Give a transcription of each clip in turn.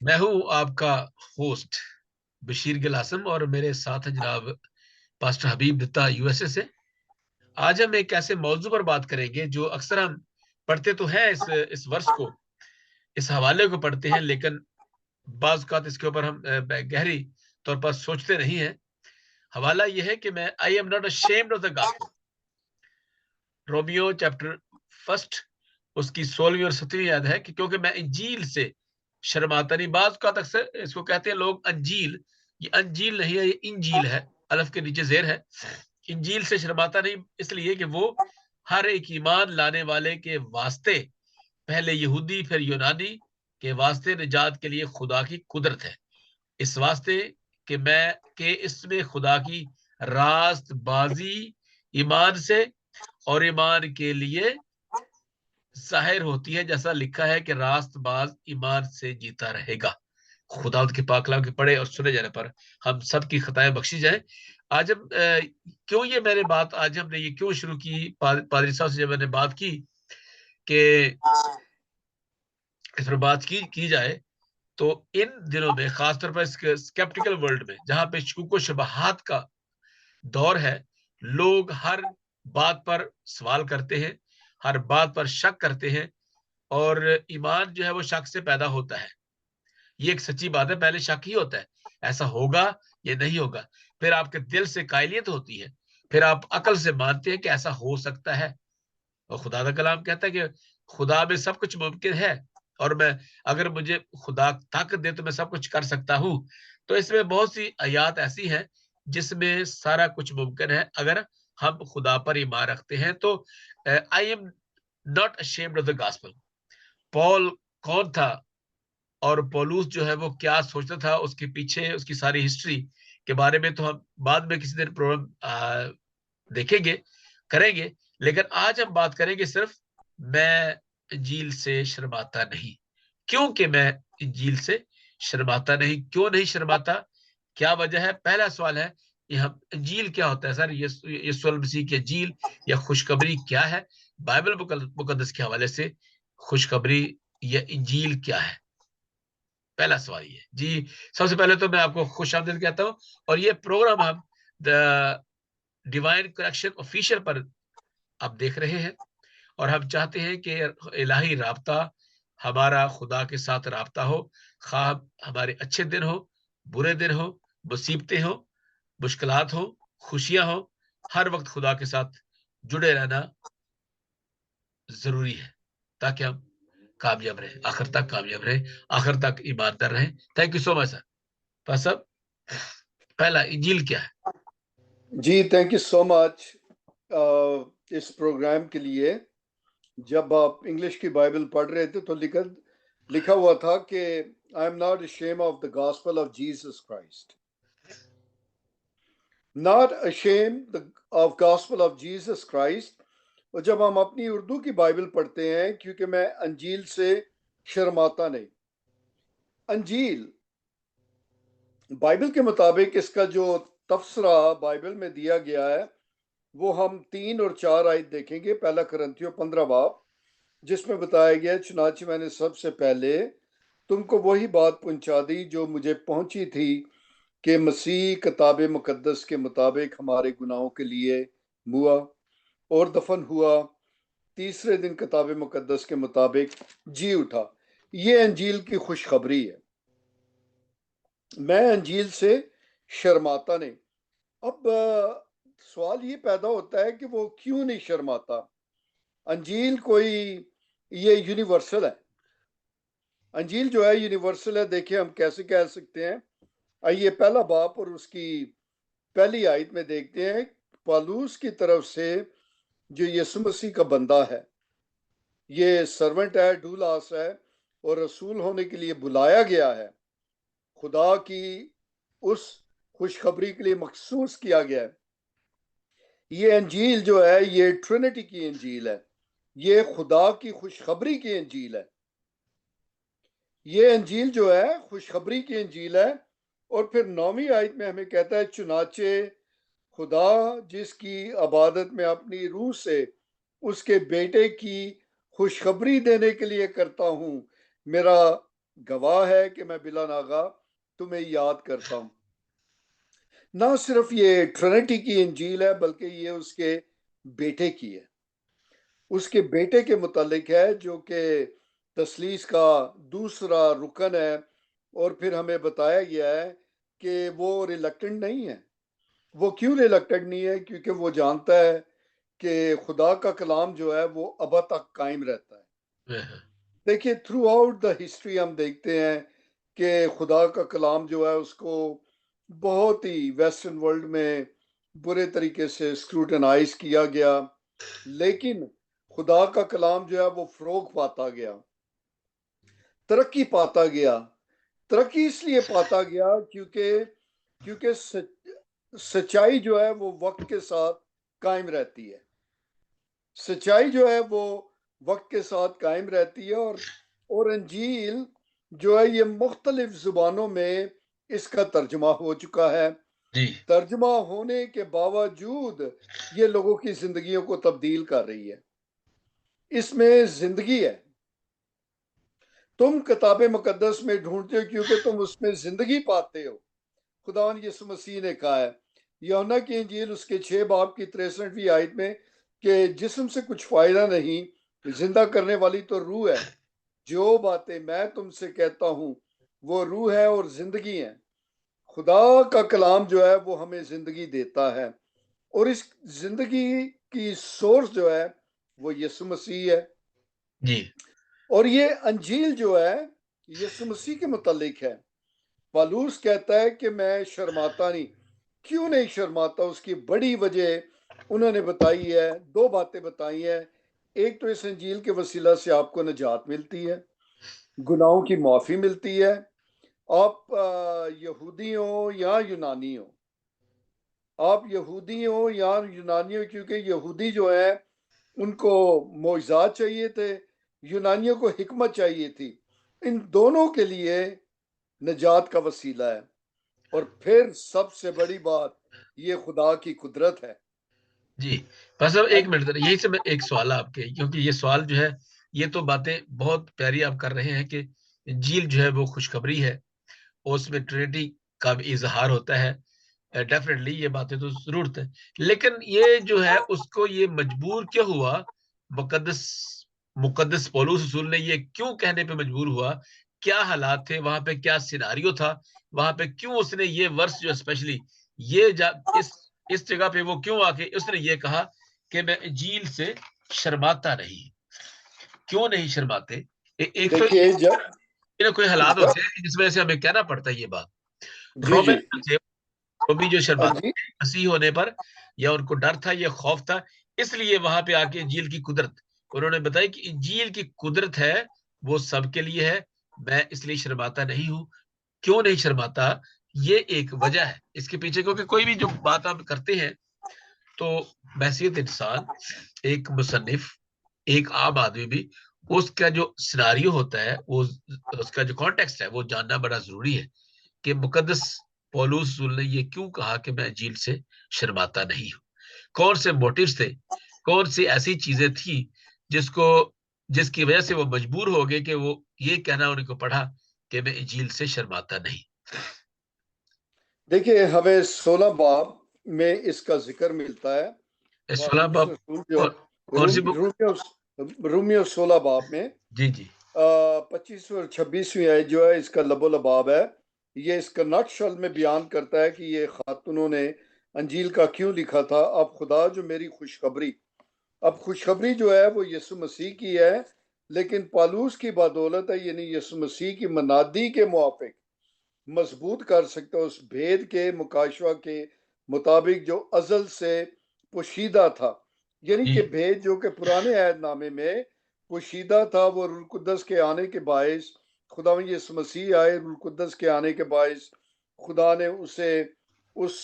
मैं हूं आपका होस्ट बशीर गिल आसम और मेरे साथ है जनाब पास्टर हबीब दत्ता यूएसए से। आज हम एक ऐसे मौजू पर बात करेंगे जो अक्सर हम पढ़ते तो हैं, इस वर्ष को, इस हवाले को पढ़ते हैं, लेकिन बाज़ औक़ात इसके ऊपर हम गहरी तौर पर सोचते नहीं हैं। हवाला यह है कि मैं I am not ashamed of the gospel. Romeo chapter first उसकी 16वीं और 17वीं याद है कि क्योंकि मैं इंजील से शर्माता नहीं। बाज का अक्सर इसको कहते हैं लोग अंजील, ये अंजील नहीं है, ये इंजील है, अलफ के नीचे जेर है। इंजील से शर्माता नहीं इसलिए कि वो हर एक ईमान लाने वाले के वास्ते, पहले यहूदी फिर यूनानी के वास्ते निजात के लिए खुदा की कुदरत है। इस वास्ते कि इसमें खुदा की रास्तबाजी ईमान से और ईमान के लिए जाहिर होती है, जैसा लिखा है कि रास्तबाज ईमान से जीता रहेगा। खुदावंद के पाक कलाम के पढ़े और सुने जाने पर हम सब की खताएं बख्शी जाए। आज हम क्यों ये मैंने बात आज हमने ये क्यों शुरू की, पादरी साहब से जब मैंने बात की कि इस पर बात की जाए, तो इन दिनों में खासतौर पर इस स्केप्टिकल वर्ल्ड में जहां पे शुक व शुबहात का दौर है, लोग हर बात पर सवाल करते हैं, हर बात पर शक करते हैं, और ईमान जो है वो शक से पैदा होता है। ये एक सच्ची बात है, पहले शक ही होता है, ऐसा होगा ये नहीं होगा, फिर आपके दिल से कायलियत होती है, फिर आप अकल से मानते हैं कि ऐसा हो सकता है। और खुदा का कलाम कहता है कि खुदा में सब कुछ मुमकिन है, और मैं, अगर मुझे खुदा ताकत दे तो मैं सब कुछ कर सकता हूं। तो इसमें बहुत सी आयात ऐसी हैं जिसमें सारा कुछ मुमकिन है अगर हम खुदा पर ईमान रखते हैं। तो I am not ashamed of the gospel. Paul कौन था और पौलुस जो है वो क्या सोचता था, उसके पीछे उसकी सारी हिस्ट्री के बारे में तो हम बाद में किसी दिन प्रोग्राम देखेंगे, करेंगे। लेकिन आज हम बात करेंगे सिर्फ मैं इंजील से शर्माता नहीं। क्योंकि मैं इंजील से शर्माता नहीं, क्यों नहीं शर्माता, क्या वजह है? पहला सवाल है कि हम इंजील क्या होता है सर, यीशु मसीह की इंजील या खुशखबरी क्या है? बाइबल मुकद्दस के हवाले से खुशखबरी या इंजील क्या है? पहला सवाल ये जी। सबसे पहले तो मैं आपको खुश आमदीद कहता हूँ, और ये प्रोग्राम हम द डिवाइन करेक्शन ऑफिशियल पर आप देख रहे हैं, और हम चाहते हैं कि इलाही राब्ता, हमारा खुदा के साथ राब्ता हो, खा हमारे अच्छे दिन हो, बुरे दिन हो, मुसीबतें हो, मुश्किलात हो, खुशियां हो, हर वक्त खुदा के साथ जुड़े रहना जरूरी है, ताकि हम कामयाब रहे, आखिर तक कामयाब रहे, आखिर तक ईमानदार रहे। Thank you so much sir. बस अब पहला इंजील क्या है? जी थैंक यू सो मच इस प्रोग्राम के लिए। जब आप इंग्लिश की बाइबल पढ़ रहे थे तो लिखा हुआ था कि I am not ashamed of the gospel of Jesus Christ, not ashamed of gospel of Jesus Christ. और जब हम अपनी उर्दू की बाइबल पढ़ते हैं, क्योंकि मैं अंजील से शर्माता नहीं। अंजील बाइबल के मुताबिक इसका जो तफसरा बाइबल में दिया गया है वो हम 3 और 4 आयत देखेंगे। पहला करंथियों 15 बाब, जिसमें बताया गया, चुनांचे मैंने सबसे पहले तुमको वही बात पहुंचा दी जो मुझे पहुंची थी, कि मसीह किताब मुकद्दस के मुताबिक हमारे गुनाहों के लिए मुआ और दफन हुआ, तीसरे दिन किताब मुकद्दस के मुताबिक जी उठा। ये अंजील की खुशखबरी है। मैं अंजील से शर्माता नहीं। अब सवाल ये पैदा होता है कि वो क्यों नहीं शर्माता। अंजील कोई, ये यूनिवर्सल है। अंजील जो है यूनिवर्सल है। देखिए हम कैसे कह सकते हैं। आइए पहला बाप और उसकी पहली आयत में देखते हैं। पौलुस की तरफ से जो यीशु मसीह का बंदा है, ये सर्वेंट है, डूलास है, और रसूल होने के लिए बुलाया गया है, खुदा की उस खुशखबरी के लिए मखसूस किया गया है। ये अंजील जो है ये ट्रिनिटी की अंजील है, ये खुदा की खुशखबरी की अंजील है। ये अंजील जो है खुशखबरी की अंजील है। और फिर 9वीं आयत में हमें कहता है, चुनाचे खुदा जिसकी इबादत में अपनी रूह से उसके बेटे की खुशखबरी देने के लिए करता हूँ, मेरा गवाह है कि मैं बिला नागा तुम्हें याद करता हूँ। ना सिर्फ ये ट्रिनिटी की इंजील है, बल्कि ये उसके बेटे की है। उसके बेटे के मुतालिक है, जो कि तसलीस का दूसरा रुकन है। और फिर हमें बताया गया है कि वो रिलक्टेंट नहीं है। वो क्यों रिलक्टेंट नहीं है? क्योंकि वो जानता है कि खुदा का कलाम जो है वो अब तक कायम रहता है। हाँ, देखिए, थ्रू आउट द हिस्ट्री हम देखते हैं कि खुदा का कलाम जो है उसको बहुत ही वेस्टर्न वर्ल्ड में बुरे तरीके से स्क्रूटनाइज किया गया, लेकिन खुदा का कलाम जो है वो फ़रोग पाता गया, तरक्की पाता गया। तरक्की इसलिए पाता गया क्योंकि क्योंकि सच्चाई जो है वो वक्त के साथ कायम रहती है। सच्चाई जो है वो वक्त के साथ कायम रहती है। और अंजील जो है ये मुख्तलिफ ज़ुबानों में इसका तर्जुमा हो चुका है। जी, तर्जुमा होने के बावजूद ये लोगों की ज़िंदगियों को तब्दील कर रही है। इसमें ज़िंदगी है। तुम किताब मुकद्दस में ढूंढते हो क्योंकि तुम उसमें ज़िंदगी पाते हो। खुदावन यीशु मसीह ने कहा है यूहन्ना की इंजील उसके 6 बाब की 63वीं आयत में कि जिस्म से कुछ फायदा नहीं, जिंदा करने वाली तो रूह है। जो बातें मैं तुमसे कहता हूँ वो रूह है और जिंदगी है। खुदा का कलाम जो है वो हमें जिंदगी देता है, और इस जिंदगी की सोर्स जो है वो यीशु मसीह है। जी, और ये अंजील जो है यीशु मसीह के मुतालिक है। पालूस कहता है कि मैं शर्माता नहीं। क्यों नहीं शर्माता? उसकी बड़ी वजह उन्होंने बताई है। दो बातें बताई हैं। एक तो इस अंजील के वसीला से आपको निजात मिलती है, गुनाहों की माफ़ी मिलती है। आप यहूदी हो या यूनानी हो, आप यहूदी हो या यूनानी हो, क्योंकि यहूदी जो है उनको मोइज़ात चाहिए थे, यूनानियों को हिकमत चाहिए थी। इन दोनों के लिए निजात का वसीला है। और फिर सबसे बड़ी बात, ये खुदा की कुदरत है। जी। बस अब हाँ 1 मिनट ज़रा, यही से मैं एक सवाल आपके, क्योंकि ये सवाल जो है, ये तो बातें बहुत प्यारी आप कर रहे हैं कि इंजील जो है वो खुशखबरी है और उसमें ट्रिनिटी का भी इज़हार होता है। डेफ़िनेटली ये बातें तो ज़रूरत है। लेकिन ये जो है उसको ये मजबूर क्यों हुआ? मुक़द्दस मुक़द्दस पौलुस रसूल ने ये क्यों कहने पे मजबूर हुआ? क्या हालात थे? वहाँ पे क्या सिनेरियो था? वहाँ पे क्यों उसने ये वर्स जो स्पेशली ये जा इस जगह पे वो क्यों आके उसने ये कहा कि मैं इंजील से शर्माता नहीं। क्यों नहीं शर्माते? एक तो देखिए, ये कोई हालात जब होते हैं जिस वजह से हमें कहना पड़ता है ये बात। जी जी, रोमन जो थे, वो भी जो हाँ शर्माते जी, थे मसीह होने पर, या उनको डर था या खौफ था, इसलिए वहां पे आके इंजील की कुदरत उन्होंने बताई कि इंजील की कुदरत है, वो सबके लिए है, मैं इसलिए शर्माता नहीं हूं। क्यों नहीं शर्माता? ये एक वजह है इसके पीछे, क्योंकि कोई भी जो बात आप करते हैं तो बहसीत इंसान, एक मुसन्निफ, एक आम आदमी भी, उसका जो सिनारियो होता है, वो उसका जो कॉन्टेक्स्ट है वो जानना बड़ा जरूरी है कि मुकद्दस पौलुस रसूल ने ये क्यों कहा कि मैं इंजील से शर्माता नहीं हूँ। कौन से मोटिव्स थे, कौन सी ऐसी चीजें थी जिसको जिसकी वजह से वो मजबूर हो गए कि वो ये कहना उनको पड़ा कि मैं इंजील से शर्माता नहीं। देखिए, हमें 16 बाब में इसका जिक्र मिलता है। 16 पालूस बाब रसूल जो कौन, कौन सी बुक? रूमियो 16 बाब में जी जी 25 और 26वीं आयत जो है इसका लबो लबाब है। ये इसका नक्शल में बयान करता है कि ये खातूनों ने अंजील का क्यों लिखा था। अब खुदा जो मेरी खुशखबरी, अब खुशखबरी जो है वो यीशु मसीह की है, लेकिन पालूस की बदौलत है, यानी यीशु मसीह की मनादी के मुआफिक मजबूत कर सकते हो उस भेद के मुकाशवा के मुताबिक जो अजल से पोशीदा था। यानी जी कि भेद जो कि पुराने अहदनामे में पोशीदा था, वो रूल कुद्दस के आने के बायस, खुदा यीशु मसीह आए रूल कुद्दस के आने के बायस, खुदा ने उसे उस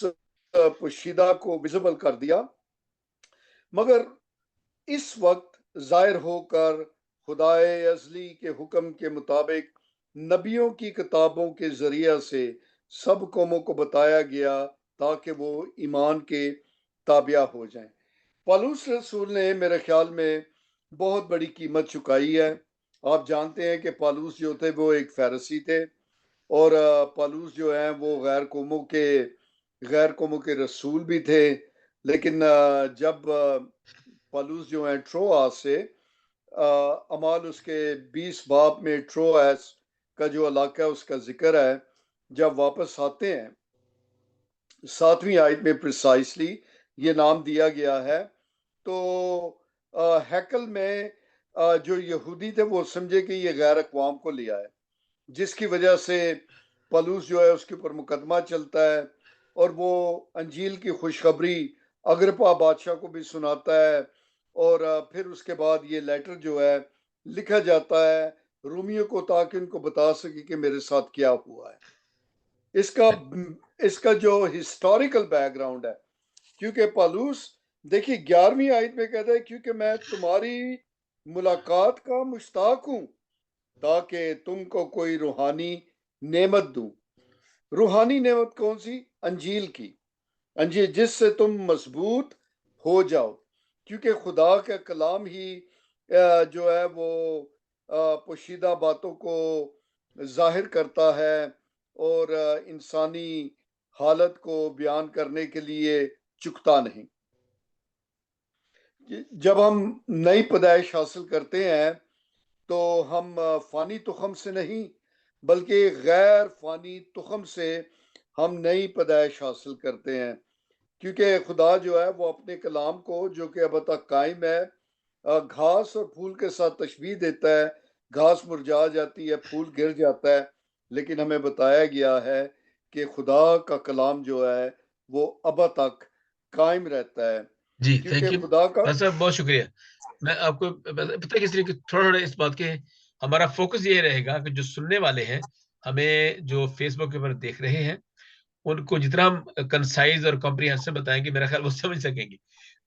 पोशीदा को विजिबल कर दिया। मगर इस वक्त जाहिर होकर खुदाए अजली के हुक्म के मुताबिक नबियों की किताबों के जरिया से सब कौमों को बताया गया, ताकि वो ईमान के ताबिया हो जाएं। पौलुस रसूल ने मेरे ख्याल में बहुत बड़ी कीमत चुकाई है आप जानते हैं कि पालूस जो थे वो एक फ़ारसी थे और पालूस जो हैं वो गैर कौमों के रसूल भी थे। लेकिन जब पालूस जो हैं ट्रोआस से अमाल उसके 20 बाब में ट्रोआस का जो इलाका है उसका जिक्र है। जब वापस आते हैं 7वीं आयत में प्रिसाइसली ये नाम दिया गया है। तो हैकल में जो यहूदी थे वो समझे कि ये गैर अक़वाम को लिया है, जिसकी वजह से पलूस जो है उसके ऊपर मुकदमा चलता है और वो अंजील की खुशखबरी अग्रिप्पा बादशाह को भी सुनाता है। और फिर उसके बाद ये लेटर जो है लिखा जाता है रोमियो को, ताकि उनको बता सके कि मेरे साथ क्या हुआ है। इसका इसका जो हिस्टोरिकल बैकग्राउंड है, क्योंकि पौलुस देखिए 11वीं आयत में कहता है क्योंकि मैं तुम्हारी मुलाकात का मुश्ताक हूं ताकि तुमको कोई रूहानी नेमत दूं। रूहानी नेमत कौन सी? अंजील की, अंजील जिससे तुम मजबूत हो जाओ, क्योंकि खुदा का कलाम ही जो है वो पोशीदा बातों को जाहिर करता है और इंसानी हालत को बयान करने के लिए चुकता नहीं। जब हम नई पैदाइश हासिल करते हैं तो हम फानी तुखम से नहीं बल्कि गैर फानी तुखम से हम नई पैदाइश हासिल करते हैं, क्योंकि खुदा जो है वो अपने कलाम को जो कि अब तक कायम है घास और फूल के साथ तशबीह देता है। घास मुरझा जाती है, फूल गिर जाता है, लेकिन हमें बताया गया है कि खुदा का कलाम जो है वो अब तक कायम रहता है, जी, थैंक क्योंकि यू खुदा का साहब, बहुत शुक्रिया। मैं आपको पता है किस लिए कि थोड़ा-थोड़ा इस बात के हमारा फोकस ये रहेगा कि जो सुनने वाले हैं, हमें जो फेसबुक के ऊपर देख रहे हैं, उनको जितना हम कंसाइज़ और कॉम्प्रिहेंसिव बताएँगे, मेरा ख्याल वो समझ सकेंगे।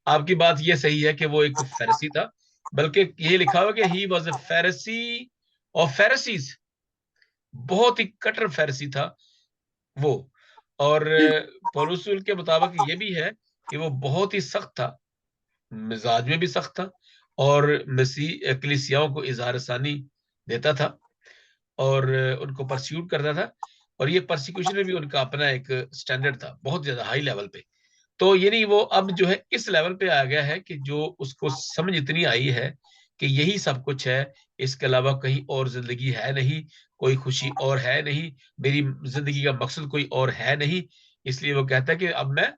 आपकी बात ये सही है कि वो एक फ़ारसी था, बल्कि ये लिखा हुआ है कि he was a Farsi of फ़ारसीज़, बहुत ही कट्टर फ़ारसी था वो। और पौलुस रसूल के मुताबिक ये भी है कि वो बहुत ही सख्त था, मिजाज में भी सख्त था और मसीह कलीसियाओं को इज़हार-ए-सानी देता था और उनको परस्यूट करता था, और ये परसिक्यूशन में भी उनका अपना एक स्टैंडर्ड था, बहुत ज़्यादा हाई लेवल पे। तो यानी वो अब जो है इस लेवल पे आ गया है कि जो उसको समझ इतनी आई है कि यही सब कुछ है, इसके अलावा कहीं और ज़िंदगी है नहीं, कोई खुशी और है नहीं, मेरी ज़िंदगी का मकसद कोई और है नहीं। इसलिए वो कहता है कि अब मैं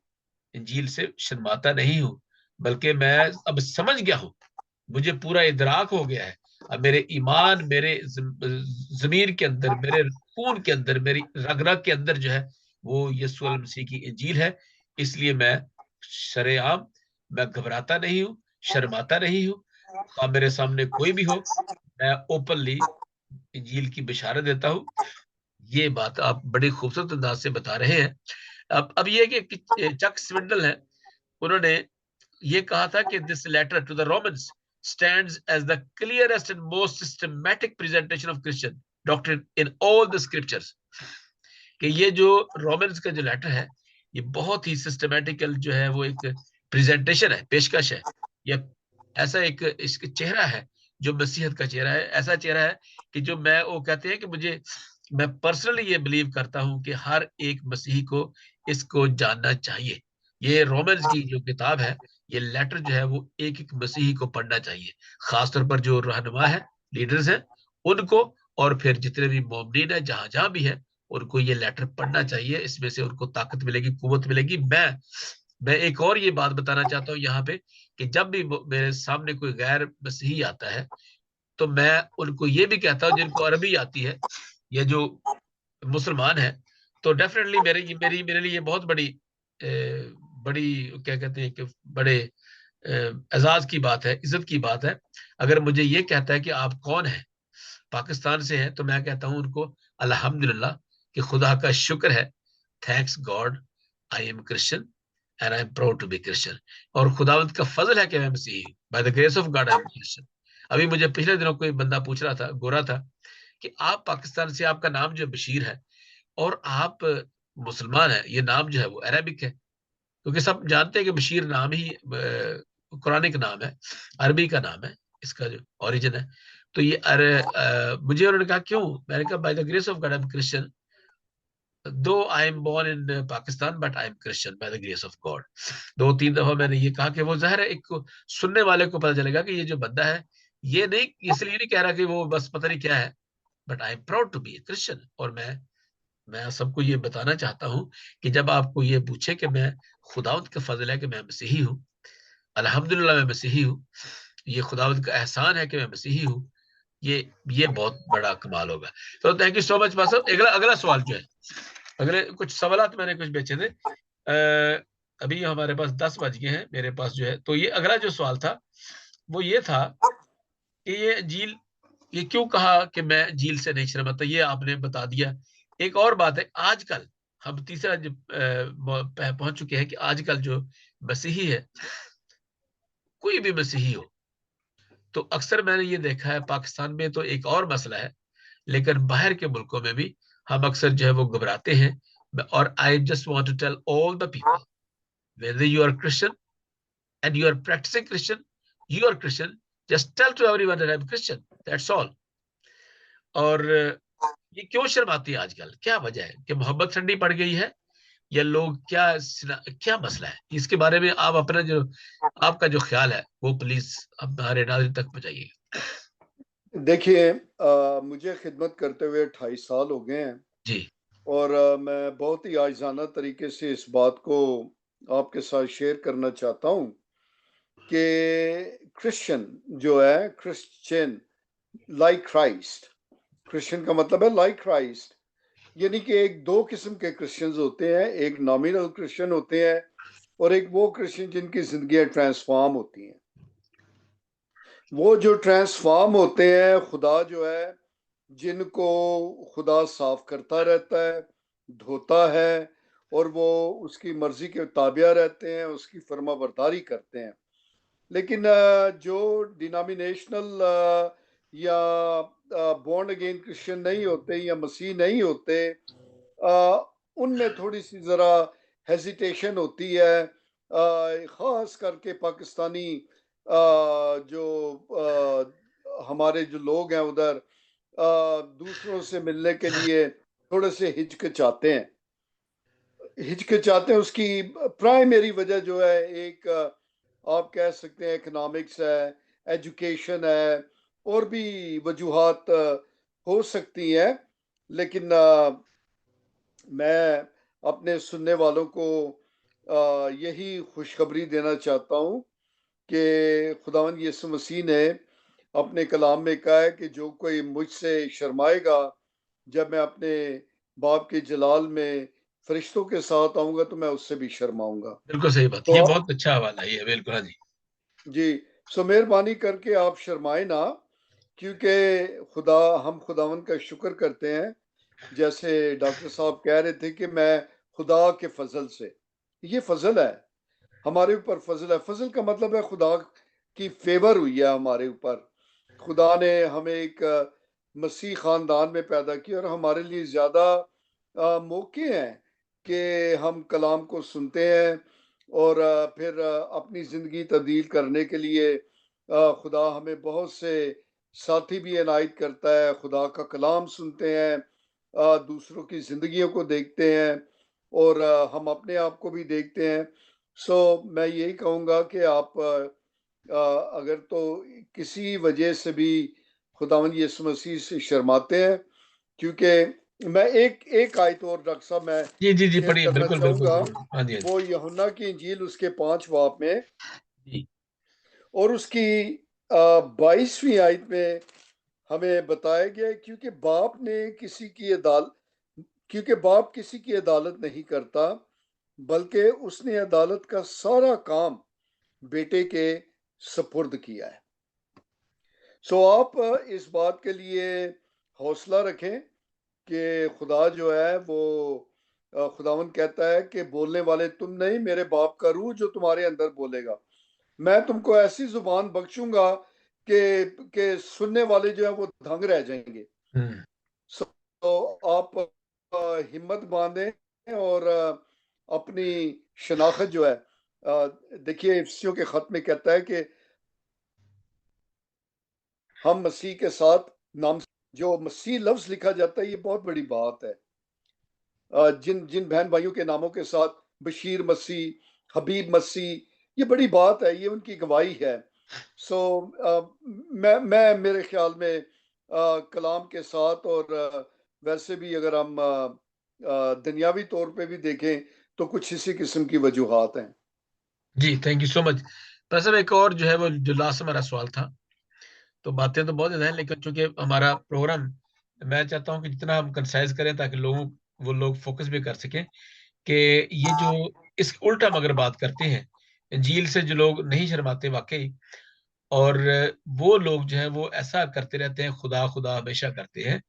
इंजील से शर्माता नहीं हूँ, बल्कि मैं अब समझ गया हूँ, मुझे पूरा इदराक हो गया है। अब मेरे ईमान, मेरे ज़मीर के अंदर, मेरे खून के अंदर, मेरी रग-रग के अंदर जो है, वो यीशु अल मसीह की इंजील है। इसलिए मैं शरेआम, मैं घबराता नहीं हूँ, शर्माता नहीं हूँ। ख़्वाह मेरे सामने कोई भी हो, मैं ओपनली इंजील की बशारत देता हूँ। ये बात आप बड़ी खूबसूरत अंदाज़ से बता रहे हैं। अब ये है कि चक स्विंडल है, उन्होंने ये कहा था कि this letter to the Romans stands as the clearest and most systematic presentation of Christian doctrine in all the scriptures, कि ये जो रोमन्स का जो लेटर है, ये बहुत ही सिस्टमैटिकल जो है वो एक प्रेजेंटेशन है, पेशकश है। ये ऐसा एक इसका चेहरा है जो मसीहत का चेहरा है, ऐसा चेहरा है कि जो मैं वो कहते हैं कि मैं पर्सनली ये बिलीव करता हूँ कि हर एक मसीही को इसको जानना चाहिए। ये रोमन्स की जो किताब है, ये लेटर जो है वो एक-एक मसीही को पढ़ना चाहिए। खास तौर पर जो रहनुमा है, लीडर्स हैं, उनको, और फिर जितने भी मोमिनीन हैं जहाँ-जहाँ भी हैं, उनको ये लेटर पढ़ना चाहिए। इसमें से उनको ताकत मिलेगी, कुव्वत मिलेगी। मैं एक और ये बात बताना चाहता हूँ यहाँ पे कि जब भी मेरे सामने कोई गैर मसीही आता है, तो मैं उनको ये भी कहता हूँ जिनको अरबी आती है या जो मुसलमान है, तो डेफिनेटली मेरे लिए बहुत बड़ी बड़ी क्या कहते हैं कि बड़े एजाज की बात है, इज्जत की बात है। अगर मुझे ये कहता है कि आप कौन हैं, पाकिस्तान से हैं, तो मैं कहता हूँ उनको अल्हम्दुलिल्लाह, कि खुदा का शुक्र है, thanks God I am Christian and I am proud to be Christian. और खुदावंद का फजल है कि मैं मसीही, by the grace of God I am Christian. अभी मुझे पिछले दिनों कोई बंदा पूछ रहा था, गोरा था, कि आप पाकिस्तान से, आपका नाम जो बशीर है और आप मुसलमान हैं, ये नाम जो है वो अरेबिक है, क्योंकि सब जानते हैं कि बशीर नाम ही कुरानिक नाम है, अरबी का नाम है, इसका जो ओरिजिन है। तो ये अरे मुझे उन्होंने कहा क्यों? मैंने कहा by the grace of God I am Christian, though I am born in Pakistan but I am Christian by the grace of God. 2-3 दफा मैंने ये कहा कि वो जाहिर है एक सुनने वाले को पता चलेगा कि ये जो बंदा है ये नहीं, इसलिए नहीं कह रहा कि वो बस पता नहीं क्या है, but I am proud to be a Christian. और मैं सबको ये बताना चाहता हूँ कि जब आपको ये पूछे कि मैं खुदावंद का फजल है कि मैं मसीही हूँ, अल्हम्दुलिल्लाह मैं मसीही हूँ, ये खुदावंद का एहसान है कि मैं मसीही हूँ, ये बहुत बड़ा कमाल होगा। तो थैंक यू सो मच पास साहब। अगला अगला सवाल जो है, अगले कुछ सवालात मैंने कुछ बेचे थे। अभी हमारे पास 10 बज गए हैं मेरे पास जो है, तो ये अगला जो सवाल था वो ये था कि ये झील, ये क्यों कहा कि मैं झील से नहीं शर्माता, ये आपने बता दिया। एक और बात है, आजकल हम तीसरा जो पहुंच चुके हैं कि आजकल जो मसीही है, कोई भी मसीही हो, तो अक्सर मैंने ये देखा है पाकिस्तान में तो एक और मसला है, लेकिन बाहर के मुल्कों में भी हम अक्सर जो है वो घबराते हैं। और I just want to tell all the people, whether you are Christian and you are practicing Christian, you are Christian, just tell to everyone that I'm Christian, that's all। और ये क्यों शर्माती है आजकल, क्या वजह है? कि मोहब्बत ठंडी पड़ गई है, या लोग क्या मसला है? इसके बारे में आप अपना जो आपका जो ख्याल है वो प्लीज हमारे नाज़रीन तक पहुंचाइएगा। देखिए, मुझे खिदमत करते हुए 28 साल हो गए हैं, जी। और मैं बहुत ही आइज़ाना तरीके से इस बात को आपके साथ शेयर करना चाहता हूँ कि क्रिश्चियन जो है, क्रिश्चियन लाइक क्राइस्ट, क्रिश्चियन का मतलब है लाइक क्राइस्ट, यानी कि एक दो किस्म के क्रिश्चियंस होते हैं, एक नॉमिनल क्रिश्चियन होते हैं और एक वो क्रिश्चियन जिनकी जिंदगी ट्रांसफॉर्म होती हैं। वो जो ट्रांसफॉर्म होते हैं, खुदा जो है जिनको खुदा साफ करता रहता है, धोता है, और वो उसकी मर्जी के ताबिया रहते हैं, उसकी फर्मा बरदारी करते हैं। लेकिन जो डिनोमिनेशनल या बॉर्न अगेन क्रिश्चियन नहीं होते या मसीह नहीं होते, उनमें थोड़ी सी ज़रा हेजिटेशन होती है, ख़ास करके पाकिस्तानी जो हमारे जो लोग हैं उधर, दूसरों से मिलने के लिए थोड़े से हिचकिचाते हैं। उसकी प्राइमरी वजह जो है, एक आप कह सकते हैं इकोनॉमिक्स है, एजुकेशन है, और भी वजूहात हो सकती हैं। लेकिन मैं अपने सुनने वालों को यही खुशखबरी देना चाहता हूँ कि खुदावंद यीशु मसीह ने अपने कलाम में कहा है कि जो कोई मुझसे शर्माएगा, जब मैं अपने बाप के जलाल में फरिश्तों के साथ आऊंगा तो मैं उससे भी शर्माऊंगा। बिल्कुल सही बात, ये तो बहुत अच्छा हवाला है ये, बिल्कुल। हाँ जी। जी, सो मेहरबानी करके आप शर्माए ना, क्योंकि हम खुदावंद का शुक्र करते हैं। जैसे डॉक्टर साहब कह रहे थे कि मैं खुदा के फजल से, ये फजल है, हमारे ऊपर फजल है। फजल का मतलब है खुदा की फेवर हुई है हमारे ऊपर। खुदा ने हमें एक मसीह खानदान में पैदा किया, और हमारे लिए ज़्यादा मौके हैं कि हम कलाम को सुनते हैं, और फिर अपनी ज़िंदगी तब्दील करने के लिए खुदा हमें बहुत से साथी भी इनायत करता है। खुदा का कलाम सुनते हैं, दूसरों की ज़िंदगियों को देखते हैं, और हम अपने आप को भी देखते हैं। सो मैं यही कहूँगा कि आप अगर तो किसी वजह से भी खुदावंद यीशु मसीह से शर्माते हैं, क्योंकि मैं एक एक आयत और डॉक्टर साहब मैं जी जी जी, शेयर पढ़िए, करना बिल्कुल बिल्कुल चाहूँगा। बिल्कुल। हाँ जी, हाँ जी। वो यूहन्ना की इंजील उसके 5 बाब में जी और उसकी 22वीं आयत में हमें बताया गया है, क्योंकि बाप किसी की अदालत नहीं करता, बल्कि उसने अदालत का सारा काम बेटे के सपुर्द किया है। सो आप इस बात के लिए हौसला रखें कि खुदा जो है वो खुदावंद कहता है कि बोलने वाले तुम नहीं, मेरे बाप का रूह जो तुम्हारे अंदर बोलेगा। मैं तुमको ऐसी जुबान बख्शूंगा कि सुनने वाले जो है वो दंग रह जाएंगे। हम्म। सो आप हिम्मत बांधें, और अपनी शनाख्त जो है, देखिए इफ्सियों के खत में कहता है कि हम मसीह के साथ नाम, जो मसीह लफ्ज लिखा जाता है, ये बहुत बड़ी बात है। जिन जिन बहन भाइयों के नामों के साथ बशीर मसीह, हबीब मसीह, ये बड़ी बात है, ये उनकी गवाही है। सो मैं मेरे ख्याल में कलाम के साथ, और वैसे भी अगर हम दुनियावी तौर पे भी देखें तो कुछ इसी किस्म की वजूहात हैं। जी, थैंक यू सो मच। पर सब एक और जो है वो जो लास्ट हमारा सवाल था, तो बातें तो बहुत ज्यादा है, लेकिन चूंकि हमारा प्रोग्राम, मैं चाहता हूँ कि जितना हम कंसाइज करें ताकि लोगों वो लोग फोकस भी कर सकें कि ये जो इस उल्टा हम अगर बात करते हैं, इंजील से जो लोग नहीं शर्माते वाकई, और वो लोग जो है वो ऐसा करते रहते हैं, खुदा खुदा हमेशा करते हैं,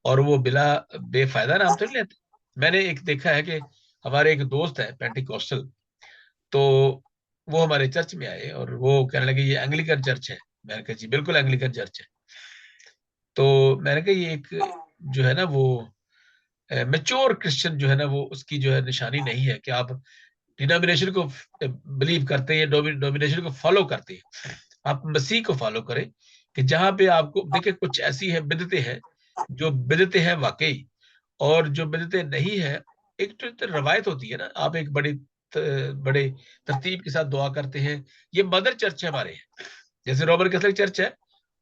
और वो बिला बेफायदा नाम तो नहीं लेते। मैंने एक देखा है कि हमारे एक दोस्त है पेंटिकॉस्टल, तो वो हमारे चर्च में आए और वो कहने लगे ये एंग्लिकन चर्च है। मैंने कहा जी बिल्कुल एंग्लिकन चर्च है। तो मैंने कहा ये एक जो है ना वो मेच्योर क्रिश्चियन जो है ना वो उसकी जो है निशानी नहीं है कि आप डिनोमिनेशन को बिलीव करते हैं, डोमिनेशन को फॉलो करते हैं। आप मसीह को फॉलो करें कि जहां पे आपको देखिए कुछ ऐसी है बिदतें हैं जो बिदतें हैं वाकई, और जो बिदतें नहीं है, एक तो रवायत होती है ना, आप एक बड़े तरतीब के साथ दुआ करते हैं। ये मदर चर्च है हमारे, जैसे रोमन कैथोलिक चर्च है,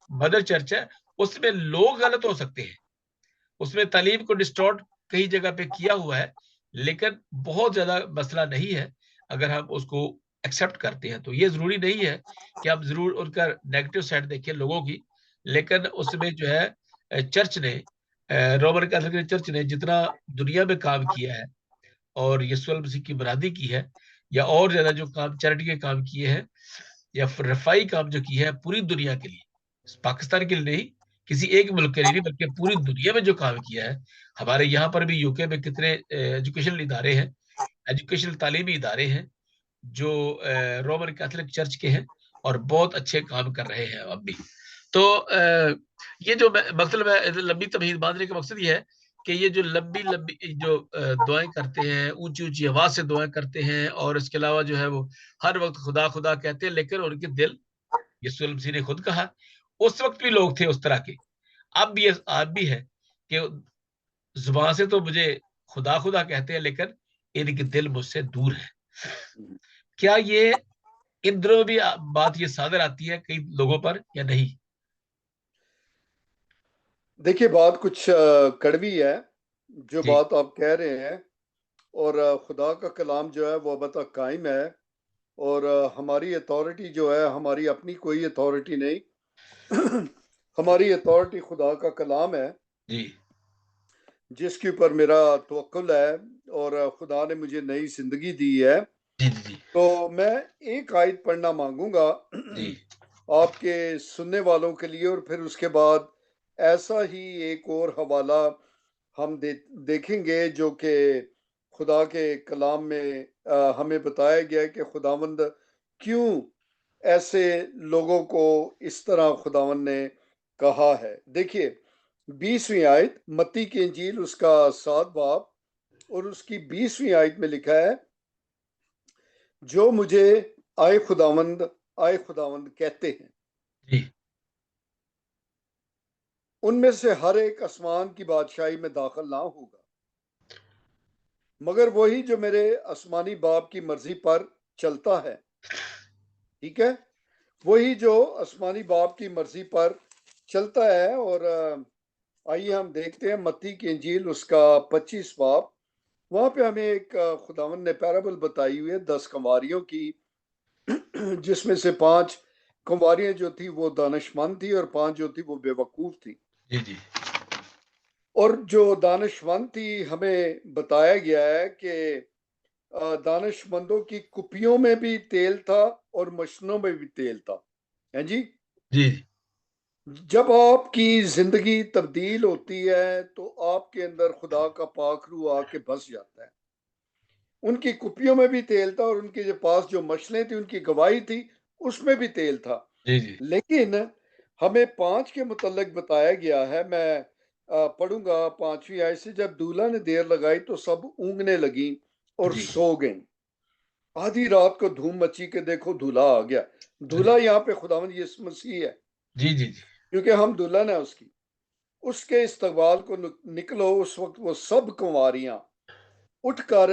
मदर चर्च है, उसमें लोग गलत हो सकते हैं, उसमें तालीम को डिस्टॉर्ट कई जगह पे किया हुआ है, लेकिन बहुत ज्यादा मसला नहीं है अगर हम उसको एक्सेप्ट करते हैं। तो ये जरूरी नहीं है कि आप जरूर उनका नेगेटिव साइड देखें लोगों की, लेकिन उसमें जो है चर्च ने, रोमन कैथोलिक चर्च ने जितना दुनिया में काम किया है और यीशु मसीह की बरादरी की है, या और ज्यादा जो काम चैरिटी के काम किए हैं, या फिर रफाई काम जो की है पूरी दुनिया के लिए, पाकिस्तान के लिए नहीं, किसी एक मुल्क के लिए नहीं, बल्कि पूरी दुनिया में जो काम किया है। हमारे यहाँ पर भी यूके में कितने एजुकेशनल इदारे हैं, एजुकेशनल तालीमी इदारे हैं जो रोमन कैथोलिक चर्च के हैं, और बहुत अच्छे काम कर रहे हैं अब भी। तो ये जो मकसद मैं लंबी तमहीद बांधने का मकसद ये है कि ये जो लंबी लंबी जो दुआएं करते हैं, ऊंची ऊंची आवाज से दुआएं करते हैं, और इसके अलावा जो है वो हर वक्त खुदा खुदा कहते हैं, लेकिन उनके दिल, यीशु मसीह ने खुद कहा, उस वक्त भी लोग थे उस तरह के, अब भी है कि जुबान से तो मुझे खुदा खुदा कहते हैं, लेकिन इनके दिल मुझसे दूर है। क्या ये इन दिनों में भी बात ये सादर आती है कई लोगों पर या नहीं? देखिए, बात कुछ कड़वी है जो जी बात आप कह रहे हैं, और खुदा का कलाम जो है वो अब तक कायम है, और हमारी अथॉरिटी जो है, हमारी अपनी कोई अथॉरिटी नहीं। हमारी अथॉरिटी खुदा का कलाम है, जी जिसके ऊपर मेरा तवक्कुल है, और खुदा ने मुझे नई जिंदगी दी है। जी जी जी तो मैं एक आयत पढ़ना मांगूंगा जी आपके सुनने वालों के लिए, और फिर उसके बाद ऐसा ही एक और हवाला हम देखेंगे जो कि खुदा के कलाम में हमें बताया गया है कि खुदावंद क्यों ऐसे लोगों को इस तरह खुदावंद ने कहा है। देखिए, 20वीं आयत, मत्ती की इंजील उसका 7 बाब और उसकी 20वीं आयत में लिखा है, जो मुझे आए खुदावंद कहते हैं, जी उनमें से हर एक आसमान की बादशाही में दाखिल ना होगा, मगर वही जो मेरे आसमानी बाप की मर्जी पर चलता है। ठीक है, वही जो आसमानी बाप की मर्जी पर चलता है। और आइए हम देखते हैं मत्ती की इंजील उसका 25 बाब। वहां पे हमें एक खुदावन ने पैराबल बताई हुई है 10 कंवारियों की, जिसमें से 5 कंवारियां जो थी वो दानिशमंद थी, और 5 जो थी वो बेवकूफ थी। जी जी और जो दानिशमंद थी, हमें बताया गया है कि दानिशमंदों की कुपियों में भी तेल था और मशनों में भी तेल था, है जी। जी जब आपकी जिंदगी तब्दील होती है तो आपके अंदर खुदा का पाक रूह आके बस जाता है। उनकी कुपियों में भी तेल था, और उनके जो पास जो मछलें थी, उनकी गवाही थी, उसमें भी तेल था। जी जी लेकिन हमें 5 के मुतल्लिक बताया गया है। मैं पढ़ूंगा 5वीं आयत से, जब दूल्हा ने देर लगाई तो सब ऊँघने लगी और जी सो गईं। आधी रात को धूम मची के देखो दूल्हा आ गया। जी दूल्हा यहाँ पे खुदावंद यीशु मसीह है। जी जी जी क्योंकि हम दुल्हन है उसकी। उसके इस्तकबाल को निकलो। उस वक्त वो सब कुंवारियां उठकर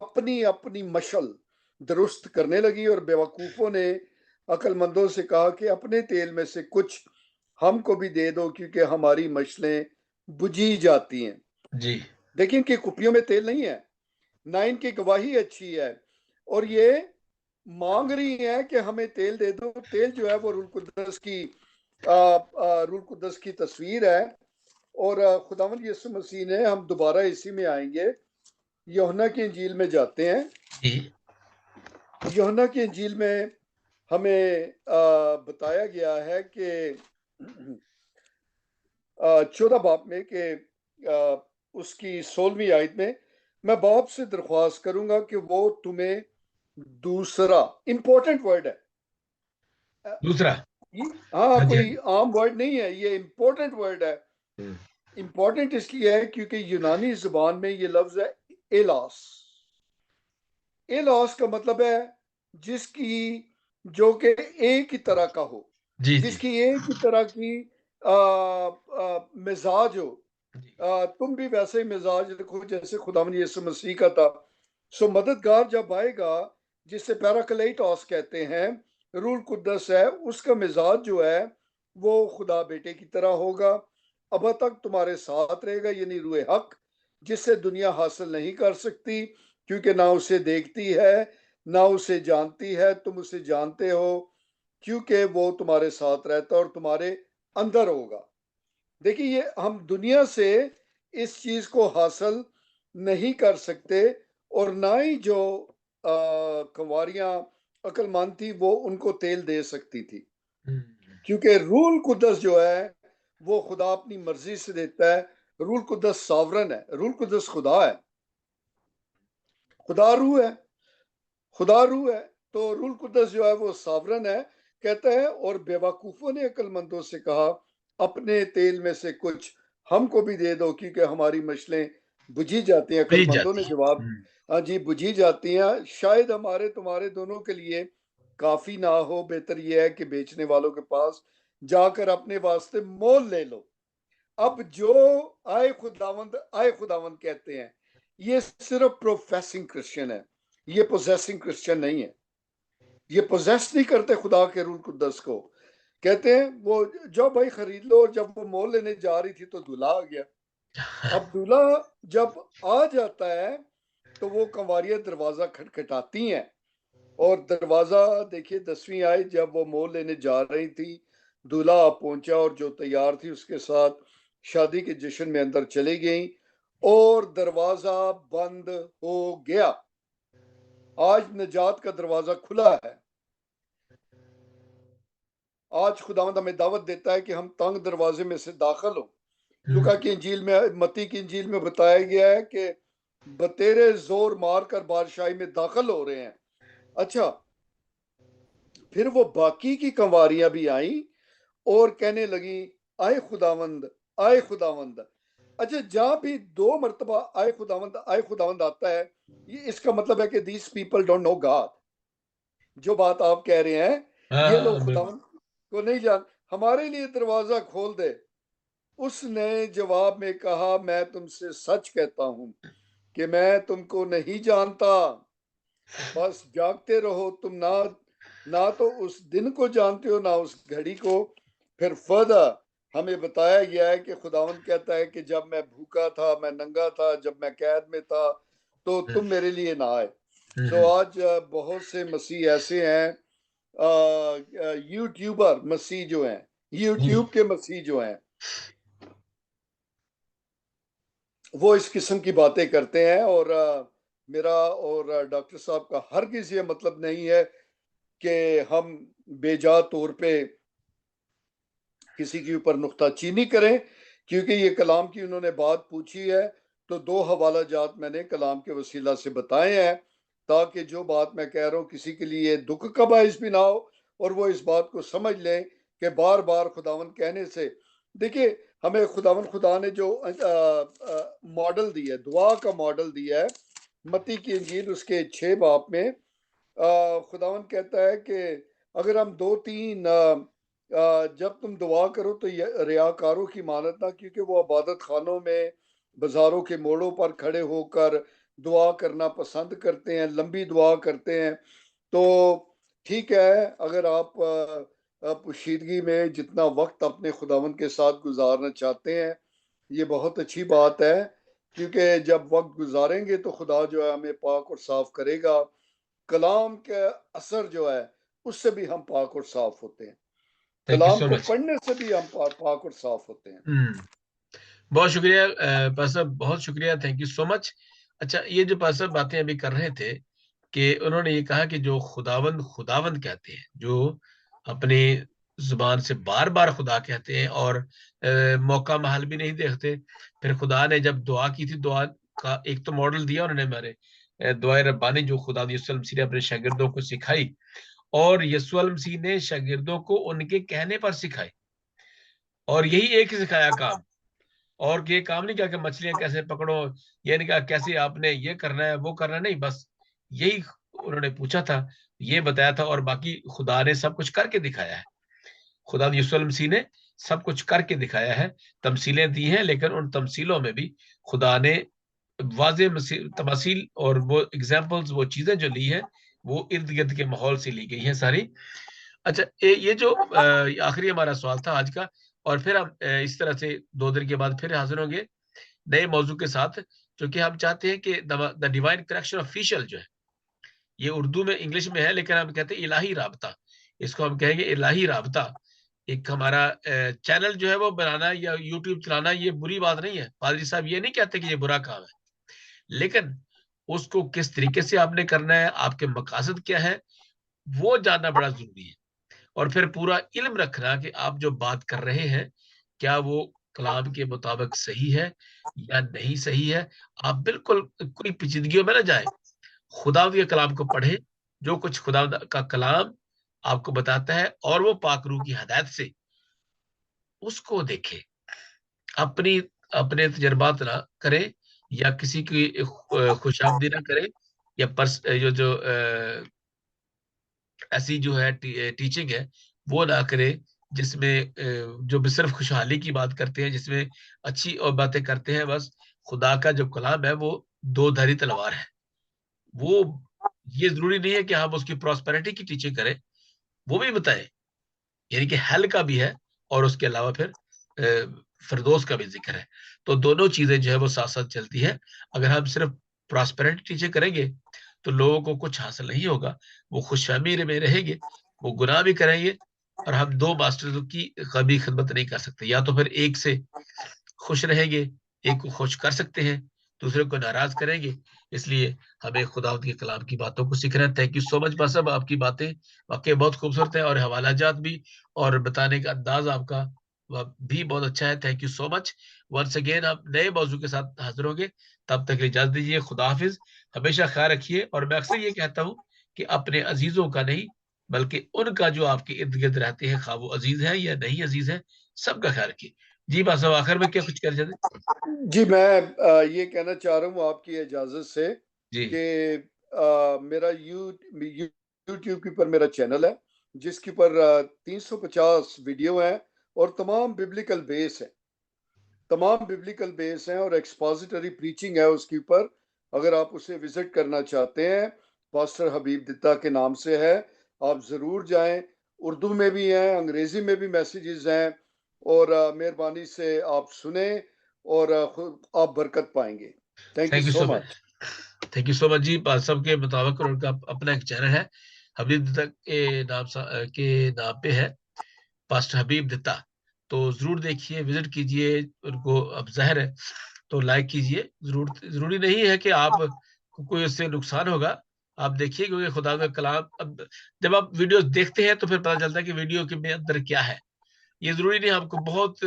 अपनी अपनी मशल दुरुस्त करने लगी और बेवकूफों ने अक्लमंदों से कहा कि अपने तेल में से कुछ हमको भी दे दो, क्योंकि हमारी मशलें बुझी जाती हैं। जी, देखिए इनकी कुपियों में तेल नहीं है, ना इनकी गवाही अच्छी है, और ये मांग रही है कि हमें तेल दे दो। तेल जो है वो रूल कुद्दस की तस्वीर है। और खुदावंद यीशु मसीह ने, हम दोबारा इसी में आएंगे, यूहन्ना की इंजील में जाते हैं। जी, यूहन्ना की इंजील में हमें बताया गया है कि 14 बाब में कि उसकी 16वीं आयत में, मैं बाप से दरख्वास्त करूंगा कि वो तुम्हें दूसरा, इंपॉर्टेंट वर्ड है, दूसरा। हाँ हाँ जी, हाँ कोई जी। आम वर्ड नहीं है, ये इंपॉर्टेंट वर्ड है। हुँ, इंपॉर्टेंट इसलिए है क्योंकि यूनानी जुबान में ये लफ्ज है एलास। एलास का मतलब है जिसकी, जो कि एक ही तरह का हो, जी, जी, जिसकी एक ही तरह की मिजाज हो। जी, तुम भी वैसे ही मिजाज रखो जैसे खुदावंद यीशु मसीह का था। सो मददगार जब आएगा, जिसे पैराक्लेटोस कहते हैं, रूल कुद्दस है, उसका मिजाज जो है वो खुदा बेटे की तरह होगा। अब तक तुम्हारे साथ रहेगा, यानी रूए हक, जिससे दुनिया हासिल नहीं कर सकती, क्योंकि ना उसे देखती है ना उसे जानती है। तुम उसे जानते हो क्योंकि वो तुम्हारे साथ रहता है और तुम्हारे अंदर होगा। देखिए ये हम दुनिया से इस चीज को हासिल नहीं कर सकते, और ना ही जो कुंवारियां अक्लमंद थी वो उनको तेल दे सकती थी, हुँ, क्योंकि रूल कुदस जो है वो खुदा अपनी मर्जी से देता है। रूल कुदस सॉवरन है, रूल कुदस खुदा है, खुदा रूह है, खुदा रूह है। तो रूल कुदस जो है वो सॉवरन है। कहता है, और बेवकूफों ने अक्लमंदों से कहा, अपने तेल में से कुछ हमको भी दे दो, क्योंकि हमारी मछलें बुझी जाती हैं। मिल अक्लमंदों ने जाती है। जवाब, हुँ, हाँ जी बुझी जाती हैं, शायद हमारे तुम्हारे दोनों के लिए काफी ना हो। बेहतर यह है कि बेचने वालों के पास जाकर अपने वास्ते मोल ले लो। अब जो आए खुदावंद कहते हैं, ये सिर्फ प्रोफेसिंग क्रिश्चियन है, ये पोजेसिंग क्रिश्चियन नहीं है। ये पोजेस नहीं करते खुदा के रूल कुद्दस को। कहते हैं वो, जो भाई खरीद लो। और जब वो मोल लेने जा रही थी तो दूल्हा आ गया। अब दूल्हा जब आ जाता है तो वो कंवारियां दरवाजा खटखटाती हैं, और दरवाजा देखिए 10वीं आयत, जब वो मोल लेने जा रही थी, दूल्हा पहुंचा और जो तैयार थी उसके साथ शादी के जश्न में अंदर चली गई, और दरवाजा बंद हो गया। आज निजात का दरवाजा खुला है। आज खुदावंद हमें दावत देता है कि हम तंग दरवाजे में से दाखिल हो। हुँ, लुका की इंजील में, मत्ती की इंजील में बताया गया है कि बतेरे जोर मारकर बादशाही में दाखिल हो रहे हैं। अच्छा, फिर वो बाकी की कंवारियां भी आई और कहने लगी, आए खुदावंद, आए खुदावंद। अच्छा, जहां भी 2 मरतबा आए खुदावंद आता है, ये इसका मतलब है कि these people don't know God. जो बात आप कह रहे हैं, ये लोग हाँ, बिल्कुल। खुदावंद को नहीं जान, हमारे लिए दरवाजा खोल दे। उसने जवाब में कहा, मैं तुमसे सच कहता हूं कि मैं तुमको नहीं जानता। बस जागते रहो। तुम ना ना तो उस दिन को जानते हो ना उस घड़ी को। फिर फर्दर हमें बताया गया है कि खुदावंद कहता है कि जब मैं भूखा था, मैं नंगा था, जब मैं कैद में था, तो हुँ, तुम मेरे लिए ना आए। हुँ, सो हुँ, आज बहुत से मसीह ऐसे हैं, यूट्यूबर मसीह जो हैं, जी, यूट्यूब के मसीह जो हैं, वो इस किस्म की बातें करते हैं। और मेरा और डॉक्टर साहब का हरगिज़ ये मतलब नहीं है कि हम बेजा तौर पे किसी के ऊपर नुक्ताचीनी करें, क्योंकि ये कलाम की उन्होंने बात पूछी है। तो 2 हवाला जात मैंने कलाम के वसीला से बताए हैं, ताकि जो बात मैं कह रहा हूँ किसी के लिए दुख का बाइस भी ना हो, और वो इस बात को समझ लें कि बार बार खुदावन कहने से, देखिए हमें खुदा ने जो मॉडल दिया है, दुआ का मॉडल दिया है, मत्ती की इंजील उसके 6 बाब में खुदावन कहता है कि अगर हम 2-3 जब तुम दुआ करो तो ये रियाकारों की मानत ना, क्योंकि वो इबादत खानों में, बाजारों के मोड़ों पर खड़े होकर दुआ करना पसंद करते हैं, लंबी दुआ करते हैं। तो ठीक है, अगर आप पोशीदगी में जितना वक्त अपने खुदावंद के साथ गुजारना चाहते हैं, ये बहुत अच्छी बात है, क्योंकि जब वक्त गुजारेंगे तो खुदा जो है हमें पाक और साफ करेगा। कलाम के असर जो है उससे भी हम पाक और साफ होते हैं, थैंक यू कलाम सो को मच। पढ़ने से भी हम पाक और साफ होते हैं। बहुत शुक्रिया पास साहब, बहुत शुक्रिया, थैंक यू सो मच। अच्छा, ये जो पास साहब बातें अभी कर रहे थे कि उन्होंने ये कहा कि जो खुदावंद खुदावंद कहते हैं, जो अपने जुबान से बार बार खुदा कहते हैं और मौका महल भी नहीं देखते। फिर खुदा ने जब दुआ की थी, दुआ का एक तो मॉडल दिया उन्होंने हमारे, दुआ रब्बानी, जो खुदा यीशु मसीह ने अपने शागिर्दों को सिखाई, और यीशु मसीह ने शागिर्दों को उनके कहने पर सिखाई। और यही एक ही सिखाया काम, और ये काम नहीं किया कि मछलियां कैसे पकड़ो, ये नहीं कहा कैसे आपने ये करना है वो करना है, नहीं, बस यही उन्होंने पूछा था, ये बताया था, और बाकी खुदा ने सब कुछ करके दिखाया है। खुदा यीशु मसीह ने सब कुछ करके दिखाया है, तमसीलें दी हैं, लेकिन उन तमसीलों में भी खुदा ने वाजे तमसील और वो एग्जाम्पल्स, वो चीजें जो ली है, वो इर्द गिर्द के माहौल से ली गई हैं सारी। अच्छा, ये जो आखिरी हमारा सवाल था आज का, और फिर हम इस तरह से 2 दिन के बाद फिर हाजिर होंगे नए मौजू के साथ, जो कि हम चाहते हैं कि द डिवाइन करेक्शन ऑफिशियल जो है, ये उर्दू में इंग्लिश में है, लेकिन हम कहते हैं इलाही राबता, इसको हम कहेंगे इलाही राबता। एक हमारा चैनल जो है वो बनाना या यूट्यूब चलाना, ये बुरी बात नहीं है, पादरी साहब ये नहीं कहते कि ये बुरा काम है, लेकिन उसको किस तरीके से आपने करना है, आपके मकासद क्या है, वो जानना बड़ा जरूरी है। और फिर पूरा इल्म रखना कि आप जो बात कर रहे हैं, क्या वो कलाम के मुताबिक सही है या नहीं सही है। आप बिल्कुल कोई पेचीदगियों में ना जाए, खुदा के कलाम को पढ़े, जो कुछ खुदा का कलाम आपको बताता है, और वो पाक रूह की हदायत से उसको देखे, अपनी अपने तजर्बात ना करे, या किसी की खुशामदी ना करे, या जो जो ऐसी जो है टीचिंग है वो ना करे, जिसमें जो भी सिर्फ खुशहाली की बात करते हैं, जिसमें अच्छी और बातें करते हैं। बस खुदा का जो कलाम है वो दो धारी तलवार है। वो ये जरूरी नहीं है कि हम उसकी प्रॉस्पेरिटी की टीचिंग करें, वो भी बताएं, यानी कि हेल का भी है, और उसके अलावा फिर फिरदौस का भी जिक्र है। तो दोनों चीजें जो है वो साथ साथ चलती है। अगर हम सिर्फ प्रॉस्पेरिटी टीचिंग करेंगे तो लोगों को कुछ हासिल नहीं होगा, वो खुशफहमी में रहेंगे, वो गुनाह भी करेंगे, और हम दो मास्टर की कभी खिदमत नहीं कर सकते। या तो फिर एक से खुश रहेंगे, एक को खुश कर सकते हैं, दूसरे को नाराज करेंगे। इसलिए हमें खुदावंद के कलाम की बातों को सीखना है। Thank you so much Basab, आपकी बातें वाकई बहुत खूबसूरत है, और हवाला जात भी, और बताने का अंदाज आपका वह भी बहुत अच्छा है। Thank you so much. Once again आप नए मौजू के साथ हाजिर होंगे, तब तक इजाजत दीजिए, खुदा हाफिज। हमेशा ख्याल रखिए, और मैं अक्सर ये कहता हूँ कि अपने अजीजों का नहीं, बल्कि उनका जो आपके इर्द गिर्द रहते हैं, खा वो अजीज है या नहीं अजीज है, सबका ख्याल रखिए। जी बासब, आखिर में क्या कुछ कर जाते। जी, मैं ये कहना चाह रहा हूँ आपकी इजाज़त से जी। कि मेरा यूट्यूब के ऊपर मेरा चैनल है, जिसके ऊपर 350 वीडियो हैं, और तमाम बिब्लिकल बेस है, तमाम बिब्लिकल बेस हैं, और एक्सपोजिटरी प्रीचिंग है उसके ऊपर। अगर आप उसे विजिट करना चाहते हैं, पास्टर हबीब दित्ता के नाम से है, आप ज़रूर जाएं। उर्दू में भी हैं, अंग्रेजी में भी मैसेजेस हैं, और मेहरबानी से आप सुने, और खुद आप बरकत पाएंगे। Thank you thank you so so much. Much. Thank you so much ji. सब के मुताबिक उनका अपना एक चैनल है, हबीब दत्ता के नाम पे है, पास्टर हबीब दत्ता। तो जरूर देखिए, विजिट कीजिए उनको, अब जाहिर है तो लाइक कीजिए जरूर। जरूरी नहीं है कि आप को कोई उससे नुकसान होगा, आप देखिए, क्योंकि खुदा का कलाम, अब जब आप वीडियो देखते हैं तो फिर पता चलता है कि वीडियो के में अंदर क्या है। ये जरूरी नहीं, हमको बहुत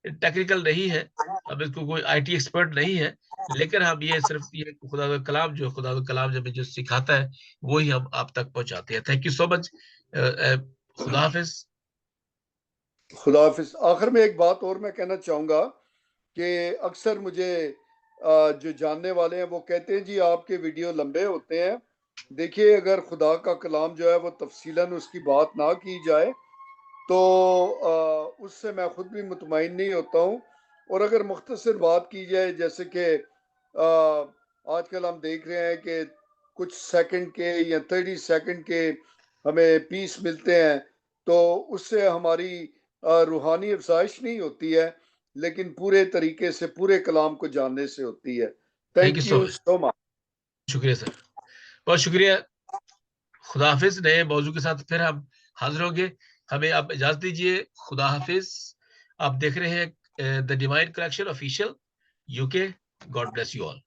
टेक्निकल नहीं है, हम इसको कोई आईटी एक्सपर्ट नहीं है, लेकिन हम ये सिर्फ ये खुदा का कलाम, जो खुदा का कलाम जब जो सिखाता है वो ही हम आप तक पहुंचाते हैं। Thank you so much. खुदा हाफिज। खुदा हाफिज। आखिर में एक बात और मैं कहना चाहूँगा कि अक्सर मुझे जो जानने वाले हैं वो कहते हैं जी आपके वीडियो लंबे होते हैं। देखिए, अगर खुदा का कलाम जो है वो तफसीलन उसकी बात ना की जाए, तो उससे मैं खुद भी मुतमईन नहीं होता हूँ। और अगर मुख्तसर बात की जाए, जैसे कि आजकल हम देख रहे हैं कि कुछ सेकंड के या 30 सेकंड के हमें पीस मिलते हैं, तो उससे हमारी रूहानी अफजाइश नहीं होती है, लेकिन पूरे तरीके से पूरे कलाम को जानने से होती है। Thank you thank so you much. So much. शुक्रिया सर, बहुत शुक्रिया। खुदा हाफिज। नए मौजू के साथ फिर हम हाजिर होंगे। हमें आप इजाजत दीजिए। खुदा हाफिज। आप देख रहे हैं the divine collection official UK. God bless you all.